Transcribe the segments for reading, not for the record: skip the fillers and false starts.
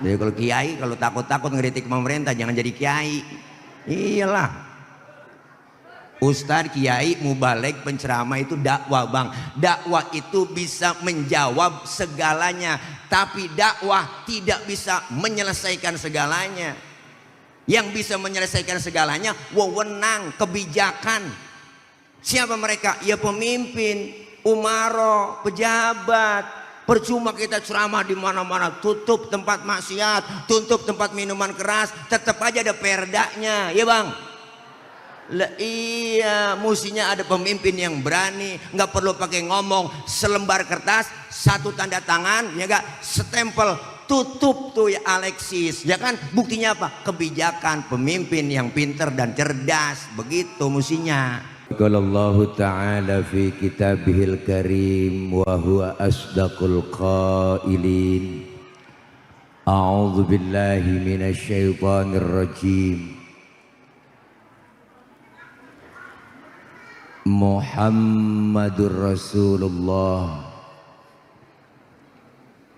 Jadi kalau kiai kalau takut-takut ngeritik pemerintah jangan jadi kiai. Iyalah. Ustadz, kiai, mubalek, penceramah itu dakwah bang. Dakwah itu bisa menjawab segalanya, tapi dakwah tidak bisa menyelesaikan segalanya. Yang bisa menyelesaikan segalanya wewenang, kebijakan. Siapa mereka? Ya pemimpin, umaro, pejabat. Percuma kita ceramah di mana-mana, tutup tempat maksiat, tutup tempat minuman keras, tetap aja ada perdanya, ya bang. Iya, mestinya ada pemimpin yang berani, nggak perlu pakai ngomong, selembar kertas, satu tanda tangan, ya gak, stempel, tutup tuh ya Alexis, ya kan? Buktinya apa? Kebijakan pemimpin yang pinter dan cerdas, begitu mestinya. Qala Allah Ta'ala fi kitabihil karim wa huwa asdaqul qailin. A'udzu billahi minasy syaithanir rajim. Muhammadur Rasulullah.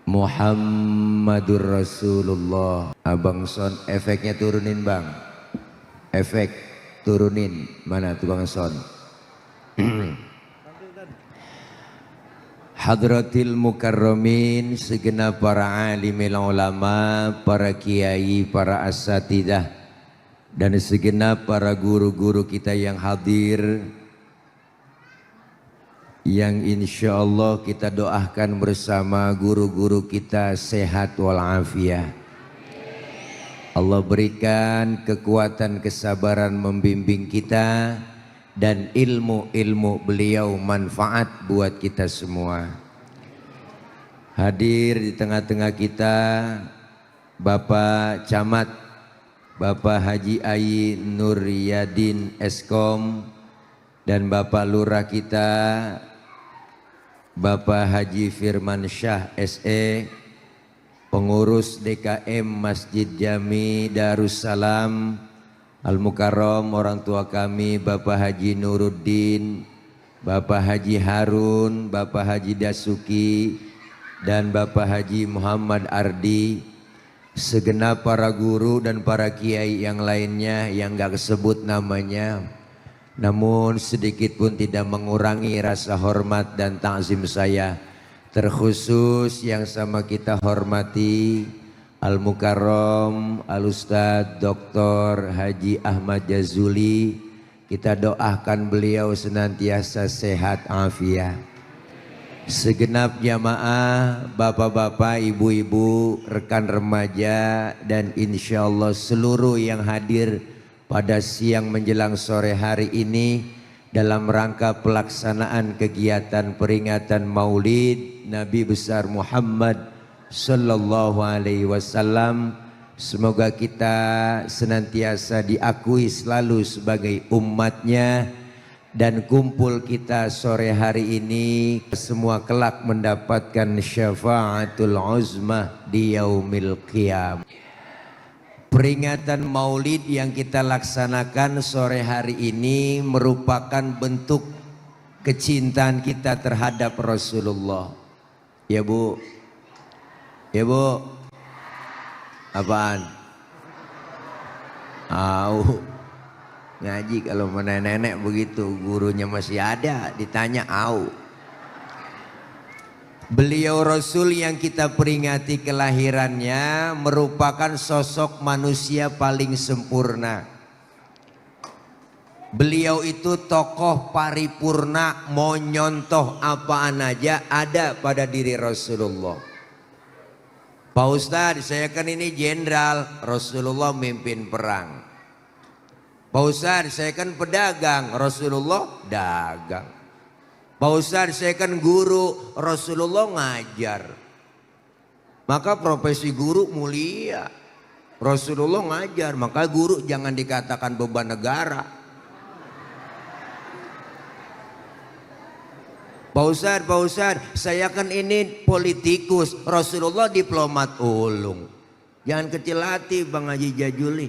Muhammadur Rasulullah. Abang Son, efeknya turunin bang. Efek turunin. Mana tukang Son? Hadratil mukarramin, segenap para alimil ulama, para kiai, para asatidah, dan segenap para guru-guru kita yang hadir, yang insya Allah kita doakan bersama guru-guru kita sehat walafiat. Allah berikan kekuatan kesabaran membimbing kita, dan ilmu-ilmu beliau manfaat buat kita semua. Hadir di tengah-tengah kita Bapak Camat, Bapak Haji Ai Nur Yadin Eskom, dan Bapak Lurah kita Bapak Haji Firman Syah SE, pengurus DKM Masjid Jami Darussalam Al-Mukarram, orang tua kami Bapak Haji Nuruddin, Bapak Haji Harun, Bapak Haji Dasuki, dan Bapak Haji Muhammad Ardi, segenap para guru dan para kiai yang lainnya yang gak kesebut namanya, namun sedikit pun tidak mengurangi rasa hormat dan ta'zim saya, terkhusus yang sama kita hormati Al-Mukarram Al-Ustadz Dr. Haji Ahmad Jazuli. Kita doakan beliau senantiasa sehat afiat. Segenap jamaah, bapak-bapak, ibu-ibu, rekan remaja, dan insya Allah seluruh yang hadir pada siang menjelang sore hari ini dalam rangka pelaksanaan kegiatan peringatan Maulid Nabi besar Muhammad Sallallahu Alaihi Wasallam. Semoga kita senantiasa diakui selalu sebagai umatnya, dan kumpul kita sore hari ini semua kelak mendapatkan syafaatul uzmah di yaumil qiyamah. Peringatan Maulid yang kita laksanakan sore hari ini merupakan bentuk kecintaan kita terhadap Rasulullah. Ya Bu? Ya Bu? Apaan? Au. Ngaji kalau nenek-nenek begitu, gurunya masih ada, ditanya au. Beliau Rasul yang kita peringati kelahirannya merupakan sosok manusia paling sempurna. Beliau itu tokoh paripurna, mau nyontoh apaan aja ada pada diri Rasulullah. Pak Ustadz, saya kan ini jenderal, Rasulullah mimpin perang. Pak Ustadz, saya kan pedagang, Rasulullah dagang. Pak Ustadz, saya kan guru, Rasulullah ngajar. Maka profesi guru mulia, Rasulullah ngajar. Maka guru jangan dikatakan beban negara. Pak Ustadz, saya kan ini politikus, Rasulullah diplomat ulung. Jangan kecil hati Bang Haji Jajuli.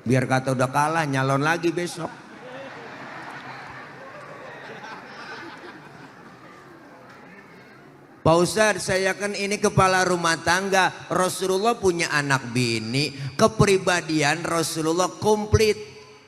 Biar kata udah kalah, nyalon lagi besok. Pak Pak Ustadz, saya kan ini kepala rumah tangga. Rasulullah punya anak bini. Kepribadian Rasulullah komplit.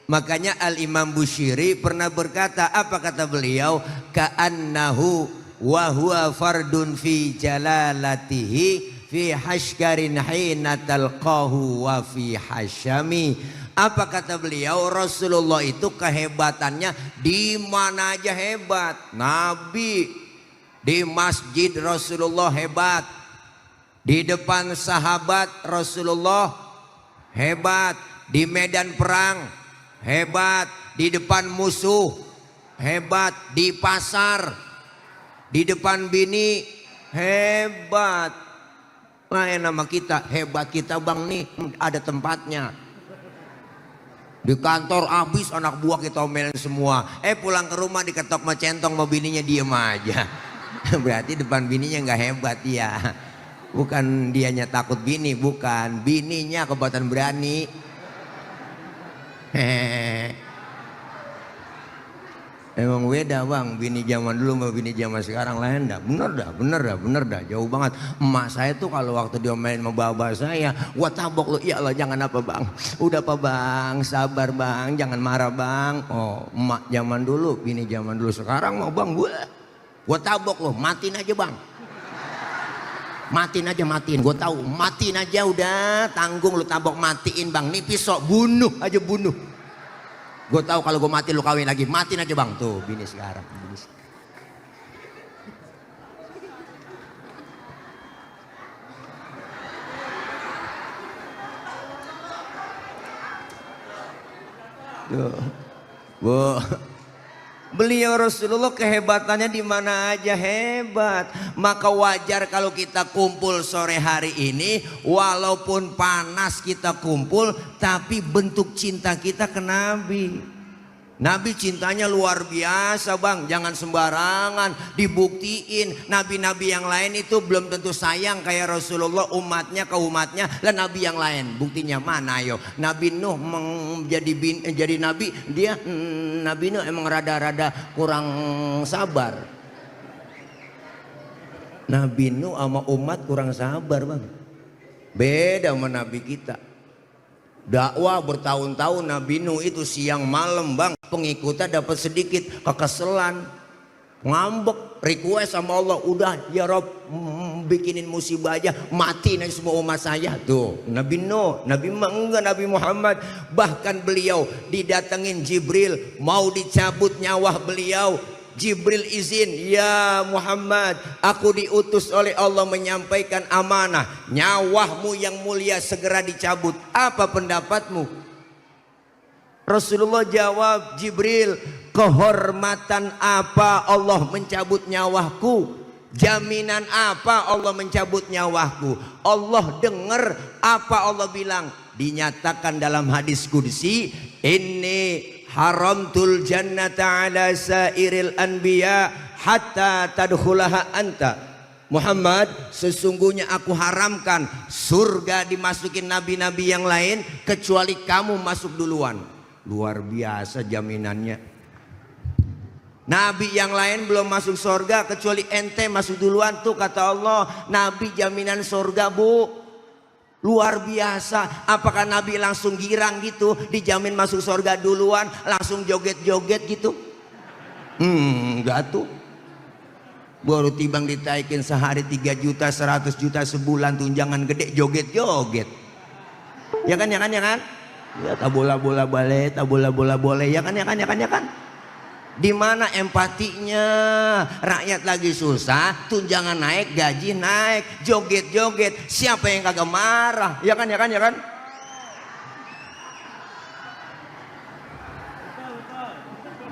Makanya Al-Imam Bushiri pernah berkata, apa kata beliau? Ka'annahu wa huwa fardun fi jalalatihi fi hashkarin hina talqahu wa fi hashami. Apa kata beliau? Rasulullah itu kehebatannya di mana aja hebat. Nabi di masjid Rasulullah hebat, di depan sahabat Rasulullah hebat, di medan perang hebat, di depan musuh hebat, di pasar, di depan bini hebat. Lain nama kita, hebat kita bang nih, ada tempatnya. Di kantor habis anak buah kita omelin semua. Pulang ke rumah diketok sama centong sama bininya diem aja. Berarti depan bininya nggak hebat ya. Bukan dianya takut bini, bukan. Bininya kebatan berani. Emang beda bang, bini zaman dulu sama bini zaman sekarang lain dah. Bener dah, jauh banget. Emak saya tuh kalau waktu diomelin sama bapak saya, gua tabok lu, ya Allah jangan apa bang. Udah apa bang, sabar bang, jangan marah bang. Oh emak zaman dulu, bini zaman dulu. Sekarang mau bang, gua tabok lo, matiin aja bang. Matiin, gue tahu, matiin aja udah, tanggung lu tabok matiin bang. Nih pisau, bunuh aja bunuh. Gue tahu kalau gue mati lu kawin lagi, matiin aja bang. Tuh bini sekarang. Tuh, bu. Beliau Rasulullah kehebatannya di mana aja hebat. Maka wajar kalau kita kumpul sore hari ini, walaupun panas kita kumpul, tapi bentuk cinta kita ke Nabi. Nabi cintanya luar biasa bang, jangan sembarangan, dibuktiin. Nabi-nabi yang lain itu belum tentu sayang kayak Rasulullah umatnya ke umatnya. Lah nabi yang lain, buktinya mana yo? Nabi Nuh jadi nabi, dia Nabi Nuh emang rada-rada kurang sabar. Nabi Nuh sama umat kurang sabar bang. Beda sama nabi kita. Dakwah bertahun-tahun Nabi Nuh itu siang malam bang, pengikutnya dapat sedikit kekeselan, ngambek, request sama Allah, udah ya Rob bikinin musibah aja, matiin aja semua umat saya. Tuh Nabi Nuh, Nabi Muhammad, bahkan beliau didatengin Jibril mau dicabut nyawa beliau. Jibril izin, ya Muhammad, aku diutus oleh Allah menyampaikan amanah, nyawahmu yang mulia segera dicabut. Apa pendapatmu? Rasulullah jawab, Jibril, kehormatan apa Allah mencabut nyawaku? Jaminan apa Allah mencabut nyawaku? Allah dengar apa Allah bilang? Dinyatakan dalam hadis qudsi, inni haramtul jannata ala sairil anbiya hatta tadkhulaha anta. Muhammad, sesungguhnya aku haramkan surga dimasukin nabi-nabi yang lain kecuali kamu masuk duluan. Luar biasa jaminannya. Nabi yang lain belum masuk surga kecuali ente masuk duluan. Tuh kata Allah, nabi jaminan surga bu. Luar biasa. Apakah Nabi langsung girang gitu, dijamin masuk surga duluan, langsung joget-joget gitu? Enggak tuh. Baru tibang ditaikin sehari 3 juta 100 juta sebulan, tunjangan gede, joget-joget. Ya kan. Ya tabola-bola boleh. Ya kan. Di mana empatinya? Rakyat lagi susah, tunjangan naik, gaji naik, joget-joget. Siapa yang kagak marah? Ya kan.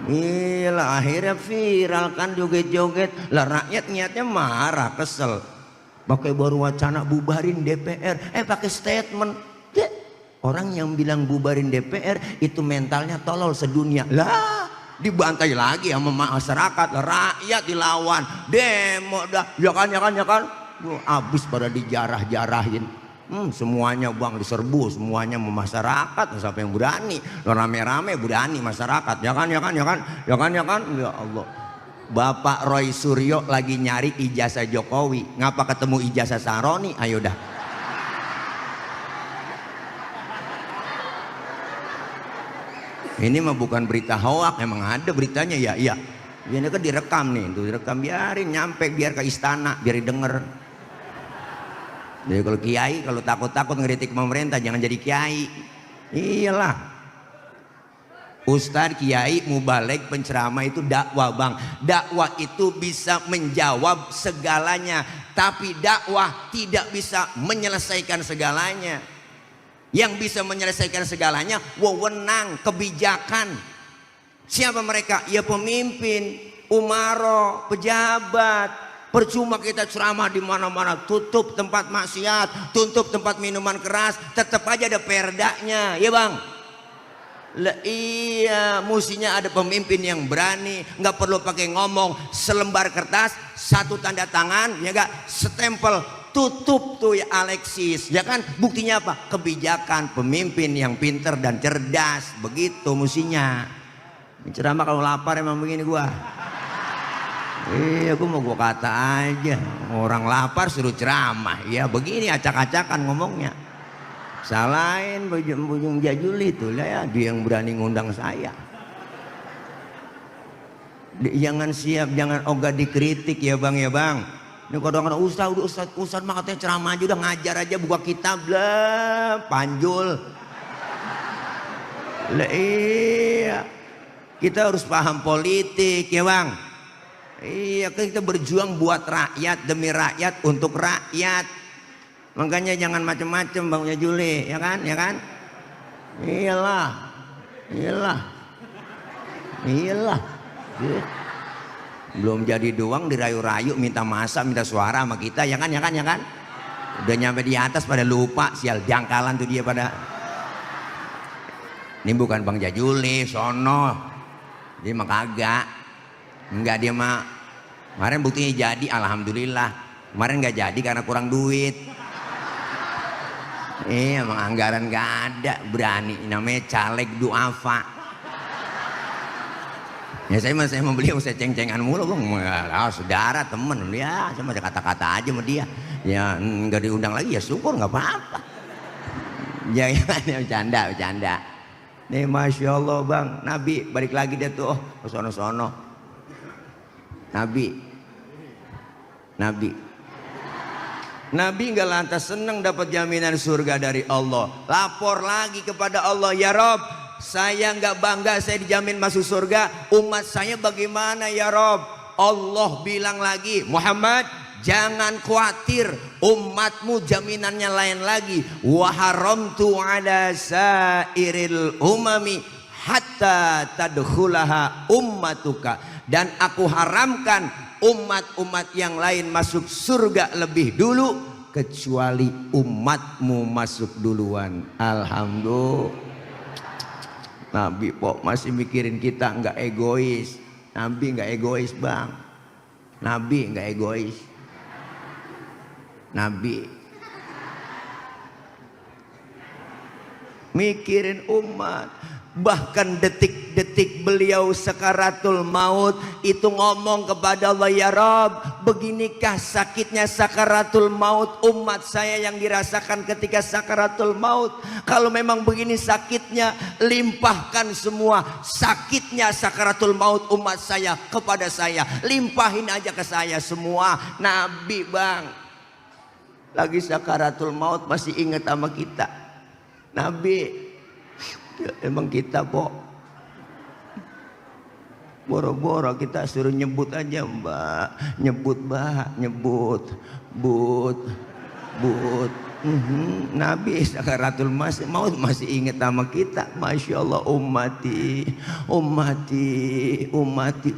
Gila, akhirnya viral kan joget-joget. Lah rakyat niatnya marah, kesel. Pakai baru wacana bubarin DPR, pakai statement. Orang yang bilang bubarin DPR itu mentalnya tolol sedunia. Lah dibantai lagi sama masyarakat, rakyat dilawan, demo dah, ya kan, habis pada dijarah-jarahin, semuanya bang diserbu, semuanya sama masyarakat, siapa yang berani, rame-rame berani masyarakat, ya kan, ya Allah. Bapak Roy Suryo lagi nyari ijazah Jokowi, ngapa ketemu ijazah Saroni? Ayo dah. Ini mah bukan berita hoak, emang ada beritanya ya. Iya. Ini kan direkam nih, tuh direkam, biarin nyampe, biar ke istana, biar didengar. Jadi kalau kiai, kalau takut-takut ngeritik pemerintah, jangan jadi kiai. Iyalah. Ustadz, kiai, mubalek, penceramah itu dakwah bang. Dakwah itu bisa menjawab segalanya, tapi dakwah tidak bisa menyelesaikan segalanya. Yang bisa menyelesaikan segalanya wewenang, kebijakan. Siapa mereka? Ya pemimpin, umaro, pejabat. Percuma kita ceramah di mana-mana, tutup tempat maksiat, tutup tempat minuman keras, tetap aja ada perdanya, ya bang. Lah iya, mestinya ada pemimpin yang berani, nggak perlu pakai ngomong, selembar kertas, satu tanda tangan, ya enggak, stempel, tutup tuh ya Alexis, ya kan? Buktinya apa? Kebijakan pemimpin yang pinter dan cerdas, begitu mestinya. Ceramah kalau lapar emang begini gua. Iya, gua mau gua kata aja, orang lapar suruh ceramah, ya begini acak-acakan ngomongnya. Salahin Bujung Jajuli itu lah ya, dia yang berani ngundang saya. Jangan siap, jangan ogah dikritik ya bang, ya bang. Ini kadang-kadang Ustaz mah katanya ceramah aja, udah ngajar aja, buka kitab lah, panjul. Lah iya, kita harus paham politik ya bang. Iya, kita berjuang buat rakyat, demi rakyat, untuk rakyat. Makanya jangan macem-macem Bang Jajuli, ya kan, ya kan? Iyalah. Belum jadi doang dirayu-rayu, minta masa, minta suara sama kita, ya kan, ya kan, ya kan? Udah nyampe di atas pada lupa, sial jangkalan tuh dia pada. Ini bukan Bang Jajuli, sono. Dia mah kagak. Enggak, dia mah. Kemarin buktinya jadi, alhamdulillah. Kemarin nggak jadi karena kurang duit. Emang anggaran gak ada, berani namanya caleg duafa. Ya saya mau beli, saya ceng-cengan mulu bang. Saudara, temen, ya saya masih kata-kata aja sama dia. Ya nggak diundang lagi ya syukur, nggak apa-apa. Jangan bercanda. Nih masya Allah bang, Nabi balik lagi dia tuh, ke sono-sono. Nabi nggak lantas senang dapat jaminan surga dari Allah. Lapor lagi kepada Allah, ya Rob, saya nggak bangga saya dijamin masuk surga. Umat saya bagaimana ya Rob? Allah bilang lagi, Muhammad jangan khawatir, umatmu jaminannya lain lagi. Wa haramtu ala sairil umami hatta tadkhulaha ummatuka. Dan aku haramkan umat-umat yang lain masuk surga lebih dulu kecuali umatmu masuk duluan. Alhamdulillah. Nabi kok masih mikirin kita, nggak egois. Nabi nggak egois bang. Nabi nggak egois. Nabi mikirin umat. Bahkan detik-detik beliau sakaratul maut itu ngomong kepada Allah, ya Rob, beginikah sakitnya sakaratul maut umat saya yang dirasakan ketika sakaratul maut. Kalau memang begini sakitnya, limpahkan semua sakitnya sakaratul maut umat saya kepada saya. Limpahin aja ke saya semua. Nabi bang, lagi sakaratul maut masih ingat sama kita. Nabi, ya, emang kita kok boro-boro kita suruh nyebut aja mbak, nyebut Nabi sakaratul maut masih ingat sama kita. Masya Allah, umati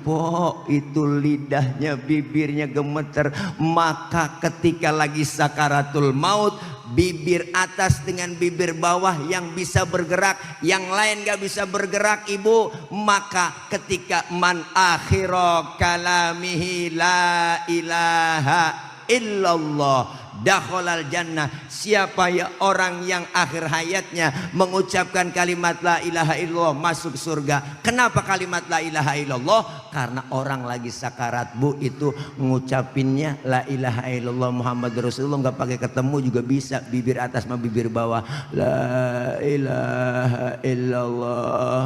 po, itu lidahnya bibirnya gemeter. Maka ketika lagi sakaratul maut, bibir atas dengan bibir bawah yang bisa bergerak, yang lain gak bisa bergerak ibu. Maka ketika man akhira kalamihi la ilaha illallah, dakhalal jannah. Siapa ya orang yang akhir hayatnya mengucapkan kalimat la ilaha illallah masuk surga. Kenapa kalimat la ilaha illallah? Karena orang lagi sakarat bu, itu ngucapinnya la ilaha illallah Muhammad Rasulullah, nggak pakai ketemu juga bisa, bibir atas sama bibir bawah, la ilaha illallah.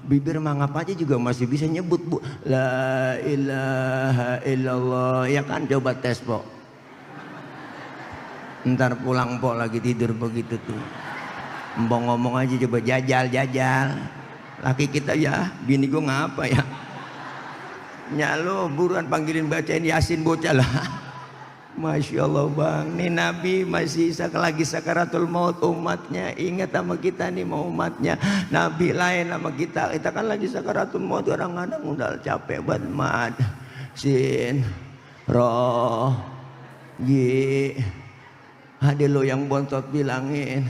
Bibir mangap aja juga masih bisa nyebut bu, la ilaha illallah, ya kan? Coba tes po, ntar pulang po lagi tidur begitu tuh, mbong ngomong aja, coba jajal. Laki kita ya, bini gue ngapa ya, nyalo buruan panggilin bacain Yasin bocah lah. Masya Allah bang, nih Nabi masih lagi sakaratul maut, umatnya ingat sama kita nih, mau umatnya Nabi lain sama kita kan lagi sakaratul maut, kadang-kadang udah capek banget. Mad sin roh ye, ada lo yang bontot bilangin,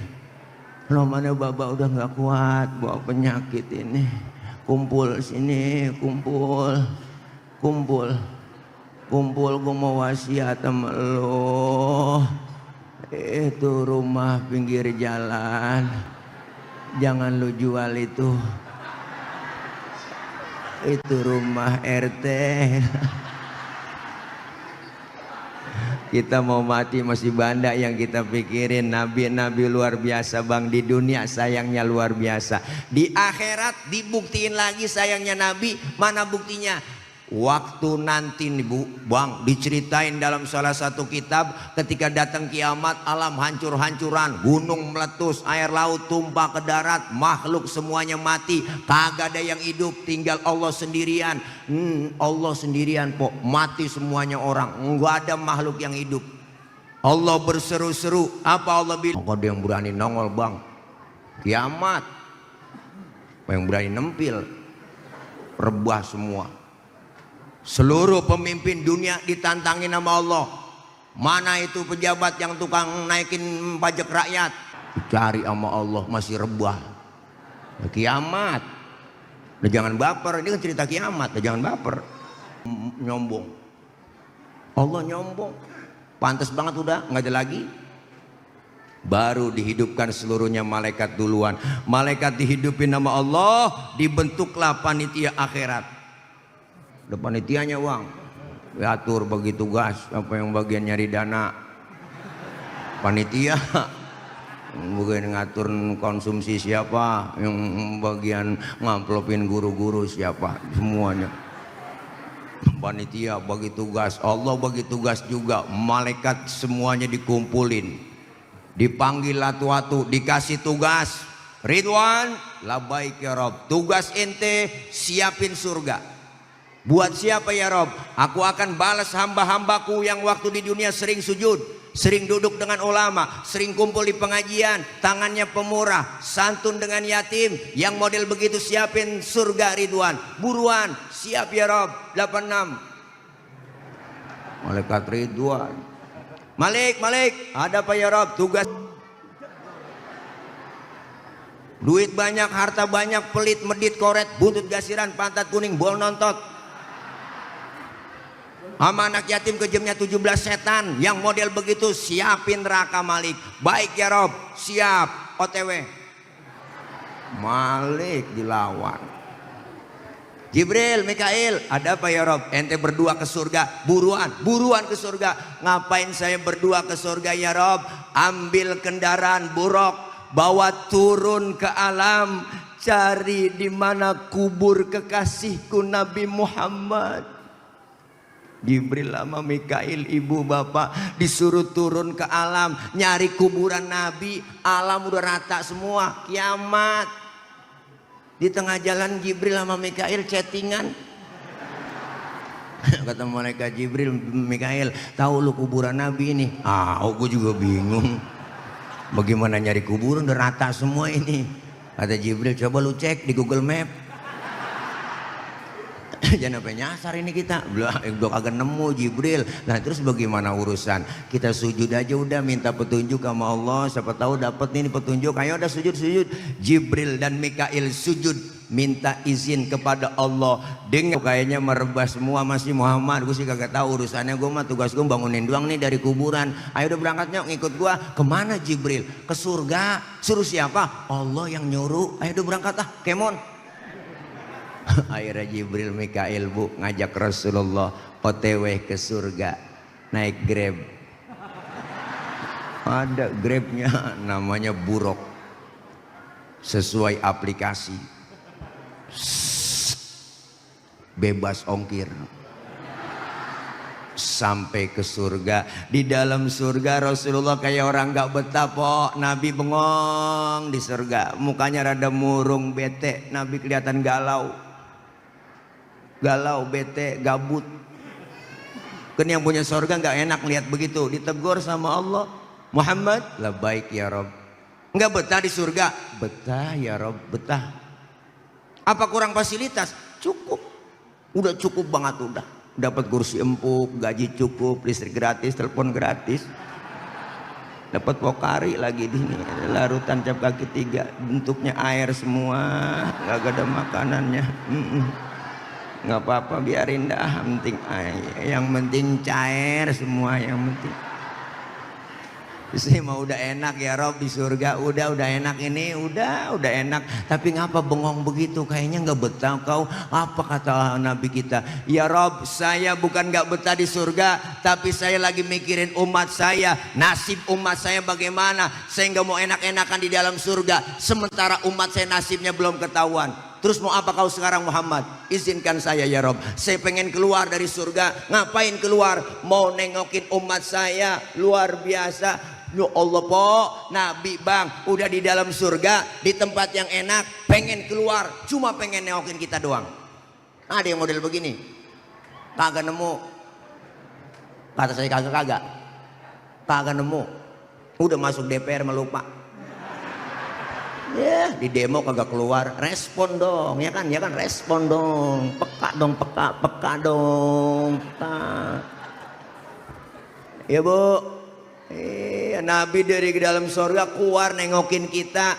lo mana baba udah nggak kuat bawa penyakit ini, kumpul sini, kumpul gue mau wasiat sama lo, itu rumah pinggir jalan jangan lo jual, itu rumah RT. Kita mau mati masih banda yang kita pikirin. Nabi luar biasa bang, di dunia sayangnya luar biasa, di akhirat dibuktiin lagi sayangnya Nabi. Mana buktinya? Waktu nanti nih bu, bang, diceritain dalam salah satu kitab, ketika datang kiamat, alam hancur-hancuran, gunung meletus, air laut tumpah ke darat, makhluk semuanya mati, kagak ada yang hidup, tinggal Allah sendirian. Allah sendirian po, mati semuanya orang, nggak ada makhluk yang hidup. Allah berseru-seru, apa Allah bilang? Nggak ada yang berani nongol bang, kiamat. Yang berani nempil, rebah semua. Seluruh pemimpin dunia ditantangin sama Allah. Mana itu pejabat yang tukang naikin pajak rakyat? Dicari sama Allah, masih rebah. Kiamat. Nah, jangan baper, ini kan cerita kiamat. Nah, jangan baper. Nyombong. Allah nyombong. Pantas banget udah, nggak ada lagi. Baru dihidupkan seluruhnya malaikat duluan. Malaikat dihidupin sama Allah, dibentuklah panitia akhirat. Depan panitianya uang, atur bagi tugas, apa yang bagian nyari dana panitia, bagian ngatur konsumsi siapa, yang bagian ngamplopin guru-guru siapa, semuanya panitia bagi tugas. Allah bagi tugas juga, malaikat semuanya dikumpulin, dipanggil atu-atu, dikasih tugas. Ridwan, labaik ya Rob, tugas ente siapin surga. Buat siapa ya Rob? Aku akan balas hamba-hambaku yang waktu di dunia sering sujud, sering duduk dengan ulama, sering kumpul di pengajian, tangannya pemurah, santun dengan yatim, yang model begitu siapin surga Ridwan. Buruan, siap ya Rob. 86 Malaikat Ridwan. Malik, ada apa ya Rob? Tugas. Duit banyak, harta banyak, pelit, medit, koret, buntut gasiran, pantat kuning, bol nontot. Sama anak yatim kejamnya 17 setan, yang model begitu siapin neraka Malik. Baik ya Rob, siap. OTW Malik dilawan. Jibril, Mikail, ada apa ya Rob? Ente berdua ke surga, buruan ke surga. Ngapain saya berdua ke surga ya Rob? Ambil kendaraan buruk, bawa turun ke alam, cari di mana kubur kekasihku Nabi Muhammad. Jibril sama Mikail, ibu bapak, disuruh turun ke alam nyari kuburan Nabi. Alam udah rata semua, kiamat. Di tengah jalan Jibril sama Mikail chattingan. Kata mereka, Jibril, Mikail, tahu lu kuburan Nabi ini? Gue juga bingung. Bagaimana nyari kuburan, udah rata semua ini. Kata Jibril, coba lu cek di Google Map. Jangan sampai nyasar ini kita. Udah kagak nemu Jibril. Nah terus bagaimana urusan? Kita sujud aja udah, minta petunjuk sama Allah. Siapa tahu dapat nih petunjuk. Ayo udah sujud. Jibril dan Mikail sujud minta izin kepada Allah dengan kayaknya merebah semua masih Muhammad. Gue sih kagak tahu urusannya, gue mah tugas gue bangunin doang nih dari kuburan. Ayo udah berangkatnya ngikut gue. Kemana Jibril? Ke surga. Suruh siapa? Allah yang nyuruh. Ayo udah berangkat ah, kemon. Akhirnya Jibril Mikail bu ngajak Rasulullah OTW ke surga, naik Grab. Ada Grabnya namanya Buruk, sesuai aplikasi, bebas ongkir sampai ke surga. Di dalam surga Rasulullah kayak orang gak betah pok. Nabi bengong di surga, mukanya rada murung, bete. Nabi kelihatan galau, bete, gabut. Kan yang punya surga gak enak lihat begitu. Ditegur sama Allah, Muhammad, labbaik ya Rob. Enggak betah di surga? Betah ya Rob, betah. Apa kurang fasilitas? Cukup. Udah cukup banget udah. Dapat kursi empuk, gaji cukup, listrik gratis, telepon gratis. Dapat pokari lagi di sini, larutan cap kaki 3, bentuknya air semua, enggak ada makanannya. Nggak apa-apa, biarin dah, yang penting cair semua, yang penting. Saya mau udah enak ya Rob di surga, udah enak ini, udah enak. Tapi ngapa bengong begitu? Kayaknya nggak betah kau. Apa kata Nabi kita? Ya Rob, saya bukan nggak betah di surga, tapi saya lagi mikirin umat saya. Nasib umat saya bagaimana? Saya nggak mau enak-enakan di dalam surga, sementara umat saya nasibnya belum ketahuan. Terus mau apa kau sekarang Muhammad? Izinkan saya ya Rob. Saya pengen keluar dari surga. Ngapain keluar? Mau nengokin umat saya. Luar biasa. Ya Allah po, Nabi bang udah di dalam surga, di tempat yang enak, pengen keluar, cuma pengen nengokin kita doang. Ada yang model begini? Kagak nemu. Kata saya kagak nemu. Udah masuk DPR melupa. Ya, di demo kagak keluar, respon dong, ya kan respon dong, peka dong. Ya bu, Nabi dari ke dalam surga keluar nengokin kita,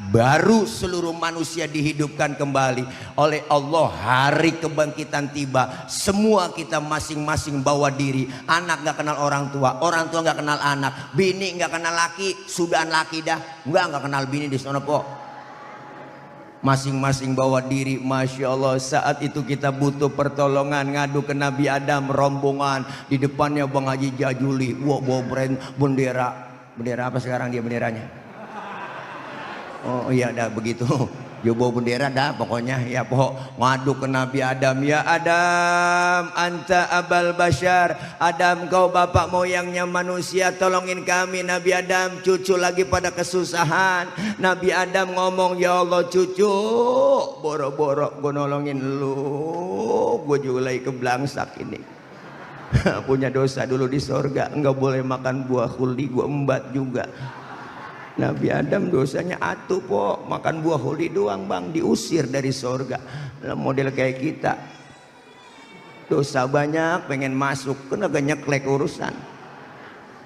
baru seluruh manusia dihidupkan kembali oleh Allah. Hari kebangkitan tiba, semua kita masing-masing bawa diri. Anak gak kenal orang tua gak kenal anak, bini gak kenal laki, sudahan laki dah, gak kenal bini di sana po. Masing-masing bawa diri, Masya Allah. Saat itu kita butuh pertolongan, ngadu ke Nabi Adam, rombongan di depannya Bang Haji Jajuli, bawa bendera apa sekarang dia benderanya? Oh iya dah begitu. Dia bawa bendera dah pokoknya ya pokok ngadu ke Nabi Adam. Ya Adam, anta abal bashar. Adam kau bapak moyangnya manusia, tolongin kami. Nabi Adam, cucu lagi pada kesusahan. Nabi Adam ngomong, ya Allah cucu, boro-boro gue nolongin lu, gue juga lagi keblangsak ini. Punya dosa dulu di sorga, enggak boleh makan buah khuldi, gue embat juga. Nabi Adam dosanya atuh po, makan buah holi doang bang, diusir dari sorga. Model kayak kita, dosa banyak pengen masuk, kena nyeklek urusan.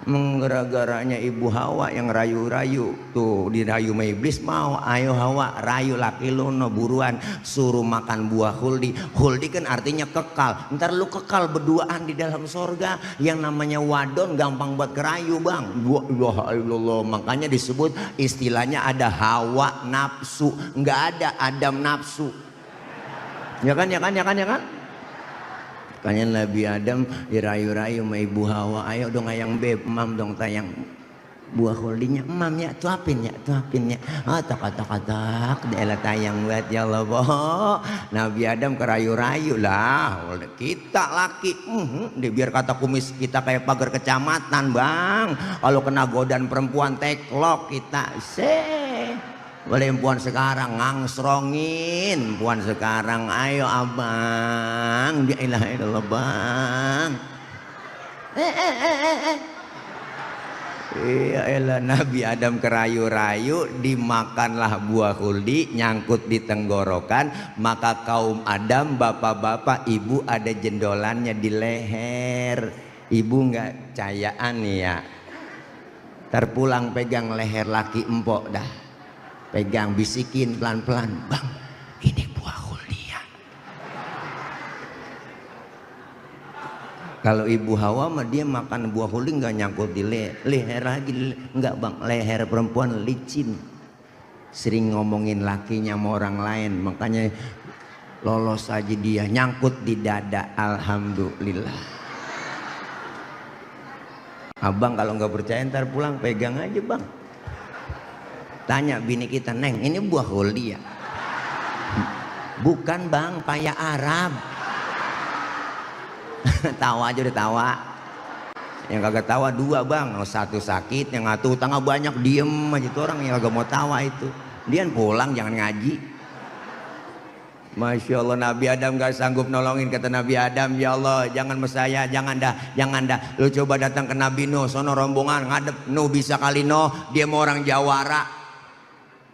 Gara-garanya ibu Hawa yang rayu-rayu tuh, dirayu sama iblis, mau ayo Hawa rayu laki lu no buruan, suruh makan buah huldi. Huldi kan artinya kekal, ntar lu kekal berduaan di dalam sorga. Yang namanya wadon gampang buat kerayu bang. Allah, makanya disebut istilahnya ada Hawa nafsu, nggak ada Adam nafsu. Ya kan. Makanya Nabi Adam dirayu-rayu sama ibu Hawa, ayo dong ayang beb, emam dong tayang buah holdinya, emam ya, tuapin ya. Tak daerah tayang buat ya Allah boh. Nabi Adam kerayu-rayu lah, kita laki, dia biar kata kumis kita kayak pagar kecamatan bang. Kalau kena godaan perempuan teklok kita, boleh puan sekarang ngangsrongin, puan sekarang ayo abang, dia ilah ilah bang. Iya elah, Nabi Adam kerayu-rayu, dimakanlah buah khuldi, nyangkut di tenggorokan. Maka kaum Adam, bapak-bapak, ibu ada jendolannya di leher. Ibu nggak cayaan ya, terpulang pegang leher laki empok dah. pegang, bisikin pelan-pelan, bang ini buah huldia. Kalau Ibu Hawa mah dia makan buah huli nggak nyangkut di leher lagi, nggak bang, leher perempuan licin, sering ngomongin lakinya sama orang lain, makanya lolos aja dia, nyangkut di dada, alhamdulillah. Abang kalau nggak percaya ntar pulang pegang aja bang, tanya bini kita, neng ini buah huldia? Bukan bang, paya Arab. Tawa aja udah tawa. Yang kagak tawa dua bang, satu sakit, yang satu utangnya banyak, diem aja tuh orang yang kagak mau tawa itu. Dia pulang jangan ngaji. Masya Allah, Nabi Adam gak sanggup nolongin, kata Nabi Adam, ya Allah jangan mesaya, jangan dah, lu coba datang ke Nabi Nuh, sono rombongan ngadep, Nuh bisa kali Nuh, dia mau orang Jawara,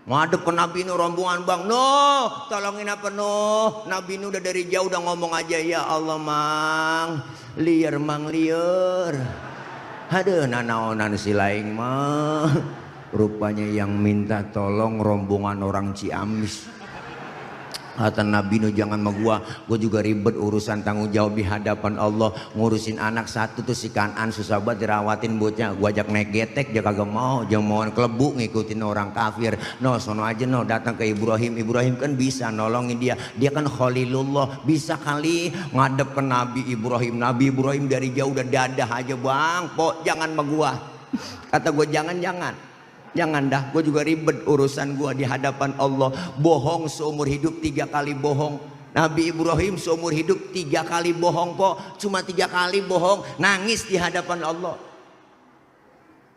ngadep ke Nabi Nuh rombongan, bang Nuh tolongin apa Nuh, Nabi Nuh udah dari jauh udah ngomong aja, ya Allah mang liar, aduh nanaonan si laing mah, rupanya yang minta tolong rombongan orang Ciamis. Kata Nabi Nuh, jangan sama gua juga ribet urusan tanggung jawab di hadapan Allah, ngurusin anak satu tuh si Kanan susah banget dirawatin bocah, gua ajak naik getek dia kagak mau, jangan mau kelebu ngikutin orang kafir. No sono aja no, datang ke Ibrahim kan bisa nolongin dia kan Khalilullah, bisa kali ngadep ke Nabi Ibrahim dari jauh udah dadah aja, bang pok jangan sama gua. Kata gua jangan dah, gue juga ribet urusan gue di hadapan Allah. Bohong seumur hidup 3 kali bohong. Nabi Ibrahim seumur hidup 3 kali bohong kok, cuma 3 kali bohong, nangis di hadapan Allah.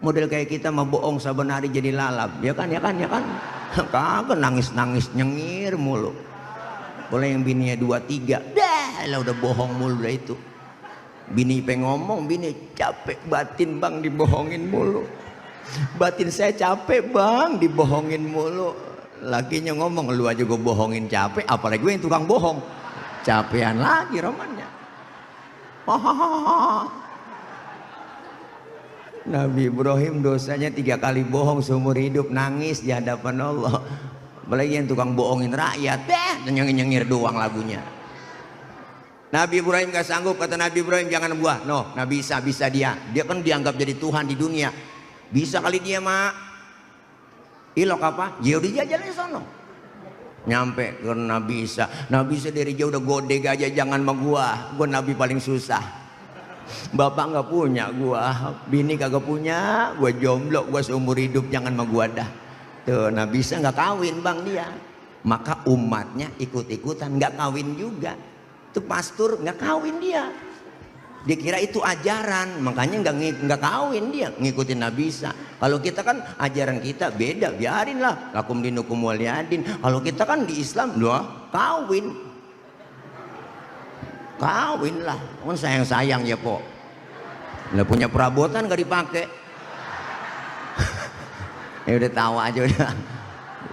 Model kayak kita mah bohong saben hari jadi lalap, ya kan. Kagak nangis nyengir mulu. Boleh yang bininya 2-3, dah lah udah bohong mulu dah itu. Bini pengen ngomong, bini capek batin bang dibohongin mulu. Batin saya capek bang dibohongin mulu. Lakinya ngomong, lu aja gue bohongin capek, apalagi gue yang tukang bohong, capean lagi romannya. Nabi Ibrahim dosanya 3 kali bohong seumur hidup, nangis di hadapan Allah. Apalagi yang tukang bohongin rakyat, nyengir doang lagunya. Nabi Ibrahim gak sanggup, kata Nabi Ibrahim jangan buah. No, Nabi bisa dia kan dianggap jadi Tuhan di dunia. Bisa kali dia mak ilok apa? Ya udah jalan sono. Nyampe ke Nabi Isa dari jauh udah godeg aja, jangan sama gua Nabi paling susah. Bapak nggak punya gua, bini kagak punya, gua jomblo, gua seumur hidup, jangan sama gua dah. Tuh Nabi Isa nggak kawin bang dia. Maka umatnya ikut-ikutan nggak kawin juga. Tuh pastor nggak kawin dia. Dia kira itu ajaran, makanya nggak kawin dia, ngikutin Nabi Isa. Kalau kita kan ajaran kita beda, biarin lah, lakum dinukum waliyadin. Kalau kita kan di Islam, loh kawin lah, kan sayang ya po. Nggak punya perabotan nggak dipakai. Ya udah tawa aja udah.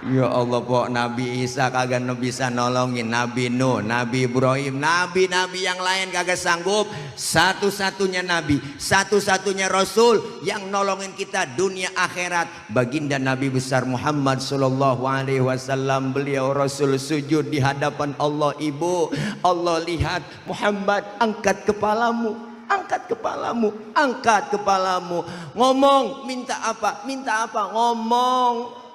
Ya Allah po, Nabi Isa kagak bisa nolongin, Nabi Nuh, Nabi Ibrahim, nabi-nabi yang lain kagak sanggup. Satu-satunya nabi, satu-satunya rasul yang nolongin kita dunia akhirat, baginda Nabi besar Muhammad sallallahu alaihi wasallam. Beliau rasul sujud di hadapan Allah. Ibu, Allah lihat, Muhammad angkat kepalamu, angkat kepalamu, ngomong, minta apa, ngomong.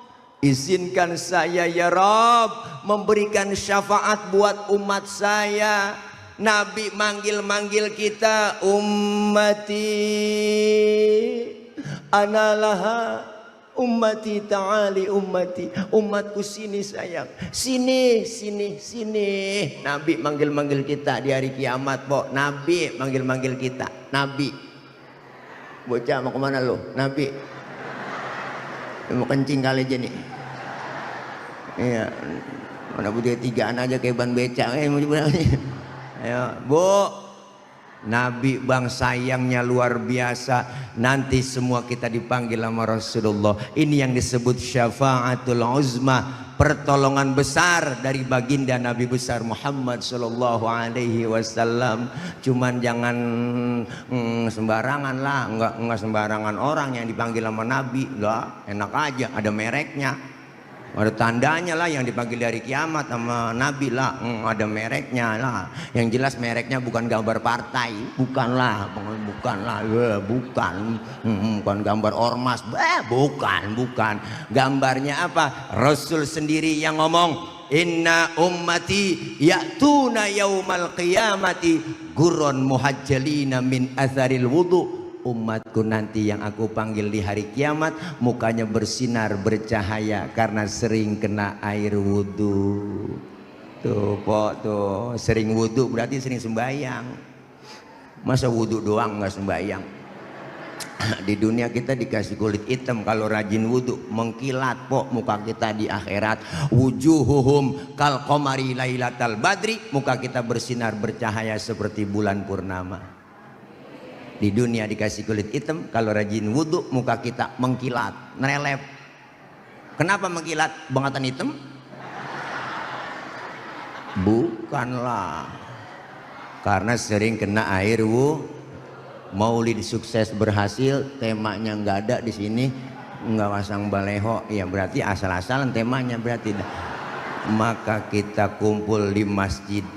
Izinkan saya ya Rabb memberikan syafaat buat umat saya. Nabi manggil kita, ummati analaha, ummati ta'ali ummati, umatku sini sayang, sini. Nabi manggil kita di hari kiamat po. Nabi manggil kita. Nabi, bocah mau kemana lo? Nabi mau kencing kali aja nih. Iya, mana butuh 3an aja kayak ban becak. Ayo, Bu. Nabi bang sayangnya luar biasa. Nanti semua kita dipanggil sama Rasulullah. Ini yang disebut syafaatul uzma, pertolongan besar dari baginda Nabi besar Muhammad sallallahu alaihi wasallam. Cuman jangan sembarangan lah, enggak sembarangan orang yang dipanggil sama Nabi. Lah, enak aja ada mereknya. Ada tandanya lah yang dipanggil dari kiamat sama Nabi lah, ada mereknya lah. Yang jelas mereknya bukan gambar partai, bukanlah, bukan gambar ormas, bukan. Gambarnya apa? Rasul sendiri yang ngomong, inna ummati ya'tuna yaumal qiyamati gurron muhajjalina min atharil wudu. Umatku nanti yang aku panggil di hari kiamat mukanya bersinar bercahaya karena sering kena air wudhu. Tuh pok tuh, sering wudhu berarti sering sembahyang. Masa wudhu doang nggak sembahyang? Di dunia kita dikasih kulit hitam kalau rajin wudhu, mengkilat pok muka kita di akhirat. Wujuhuhum kal qamari lailatal badri, muka kita bersinar bercahaya seperti bulan purnama. Di dunia dikasih kulit hitam, kalau rajin wudhu muka kita mengkilat, nerelep. Kenapa mengkilat? Bangatan hitam? Bukanlah, karena sering kena air Maulid sukses berhasil, temanya nggak ada di sini, nggak pasang baleho, ya berarti asal-asalan temanya berarti. Maka kita kumpul di masjid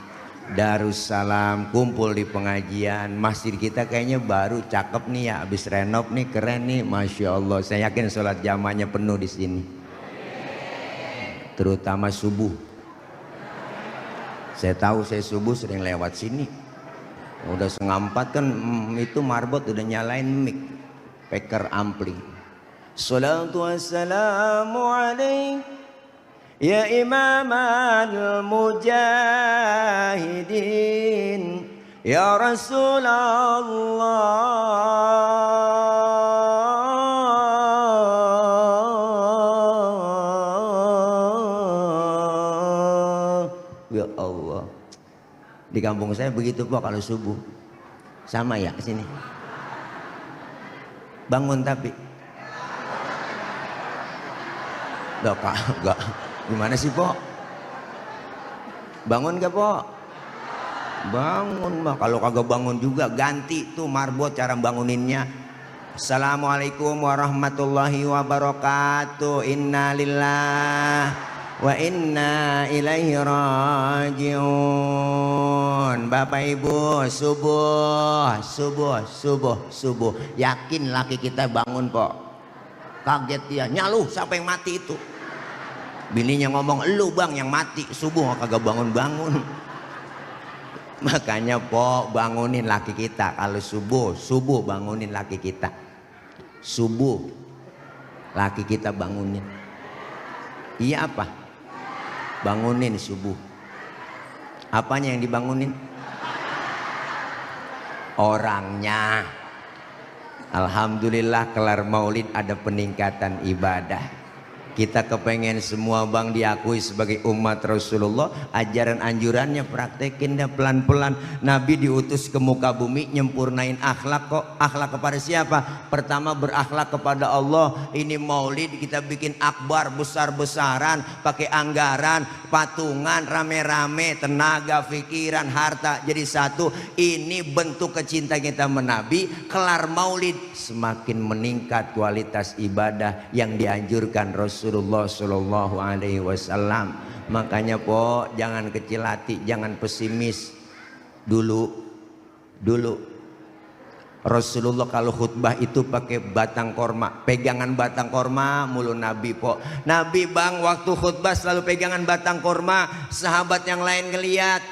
Darussalam, kumpul di pengajian. Masjid kita kayaknya baru cakep nih ya, habis renov nih, keren nih, masya Allah. Saya yakin sholat jamaahnya penuh di sini, terutama subuh. Saya tahu, saya subuh sering lewat sini. Udah 3:30 kan itu marbot udah nyalain mic, speaker ampli. Salatu wassalamu alaik ya imam al-mujahidin ya Rasulullah. Ya Allah, di kampung saya begitu Pak kalau subuh. Sama ya sini? Bangun tapi enggak. Gimana sih Pok? Bangun gak Pok? Bangun mah. Kalau kagak bangun juga ganti tuh marbot cara banguninnya. Assalamualaikum warahmatullahi wabarakatuh. Inna lillah wa inna ilaihi rajiun. Bapak Ibu, subuh. Yakin laki kita bangun Pok? Kaget dia, nyaluh siapa yang mati itu? Bininya ngomong, lu bang yang mati subuh kagak bangun-bangun. Makanya Pok bangunin laki kita. Kalau subuh bangunin laki kita. Subuh laki kita bangunin. Iya apa? Bangunin subuh. Apanya yang dibangunin? Orangnya. Alhamdulillah kelar maulid ada peningkatan ibadah. Kita kepengen semua bang diakui sebagai umat Rasulullah. Ajaran anjurannya praktekin dah pelan-pelan. Nabi diutus ke muka bumi nyempurnain akhlak kok. Akhlak kepada siapa? Pertama berakhlak kepada Allah. Ini maulid kita bikin akbar besar-besaran, pakai anggaran, patungan, rame-rame, tenaga, pikiran, harta jadi satu. Ini bentuk kecintaan kita menabi. Kelar maulid semakin meningkat kualitas ibadah yang dianjurkan Rasulullah Shallallahu Alaihi Wasallam. Makanya Pok jangan kecil hati, jangan pesimis. Dulu Rasulullah kalau khutbah itu pakai batang korma, pegangan batang korma mulu Nabi Pok. Nabi bang waktu khutbah selalu pegangan batang korma. Sahabat yang lain ngeliat,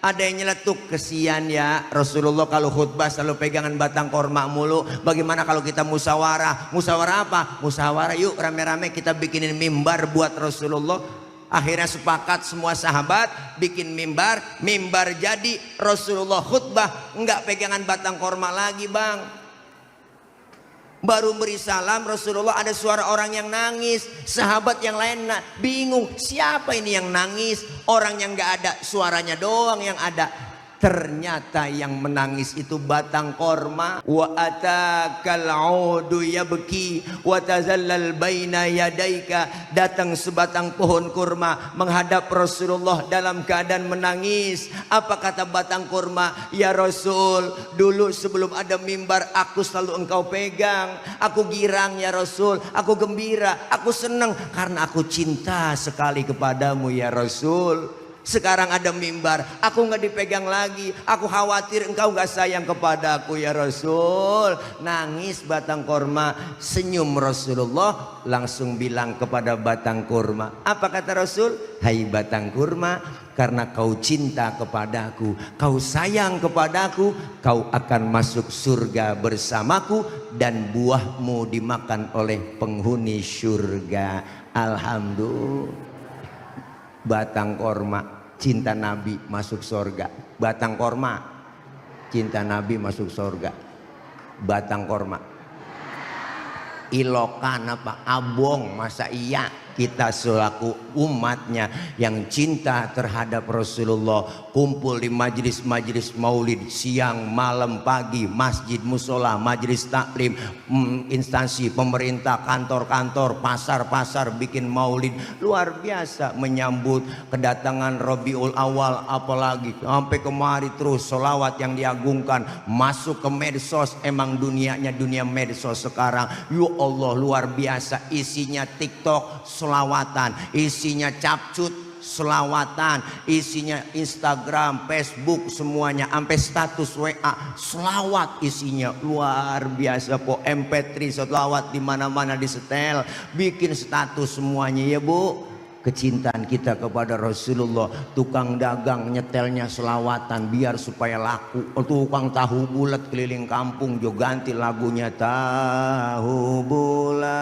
ada yang nyeletuk, kesian ya Rasulullah kalau khutbah selalu pegangan batang korma mulu. Bagaimana kalau kita musyawarah? Musyawarah apa? Musyawarah yuk rame-rame kita bikinin mimbar buat Rasulullah. Akhirnya sepakat semua sahabat bikin mimbar. Mimbar jadi, Rasulullah khutbah enggak pegangan batang korma lagi bang. Baru beri salam Rasulullah ada suara orang yang nangis. Sahabat yang lain bingung, siapa ini yang nangis? Orang yang gak ada, suaranya doang yang ada. Ternyata yang menangis itu batang korma. Wa atakal audu yabki wa tazallal baina yadaika. Datang sebatang pohon kurma menghadap Rasulullah dalam keadaan menangis. Apa kata batang kurma? Ya Rasul, dulu sebelum ada mimbar aku selalu engkau pegang. Aku girang ya Rasul, aku gembira, aku senang karena aku cinta sekali kepadamu ya Rasul. Sekarang ada mimbar, aku nggak dipegang lagi. Aku khawatir engkau nggak sayang kepadaku ya Rasul. Nangis batang korma. Senyum Rasulullah, langsung bilang kepada batang kurma. Apa kata Rasul? Hai batang kurma, karena kau cinta kepadaku, kau sayang kepadaku, kau akan masuk surga bersamaku dan buahmu dimakan oleh penghuni surga. Alhamdulillah. Batang korma, cinta Nabi masuk surga. Batang korma, cinta Nabi masuk surga. Batang korma, ilokan apa? Abong, masa iya kita selaku umatnya yang cinta terhadap Rasulullah kumpul di majlis-majlis maulid siang, malam, pagi, masjid, musola, majlis taklim, instansi pemerintah, kantor-kantor, pasar-pasar bikin maulid luar biasa menyambut kedatangan Rabiul Awal. Apalagi sampai kemari terus solawat yang diagungkan masuk ke medsos. Emang dunianya dunia medsos sekarang, ya Allah luar biasa. Isinya TikTok selawatan, isinya capcut selawatan, isinya Instagram, Facebook, semuanya sampai status WA selawat isinya. Luar biasa po. MP3 selawat di mana-mana disetel, bikin status semuanya ya Bu. Kecintaan kita kepada Rasulullah. Tukang dagang nyetelnya selawatan biar supaya laku. Tukang tahu bulat keliling kampung juga ganti lagunya tahu bulat.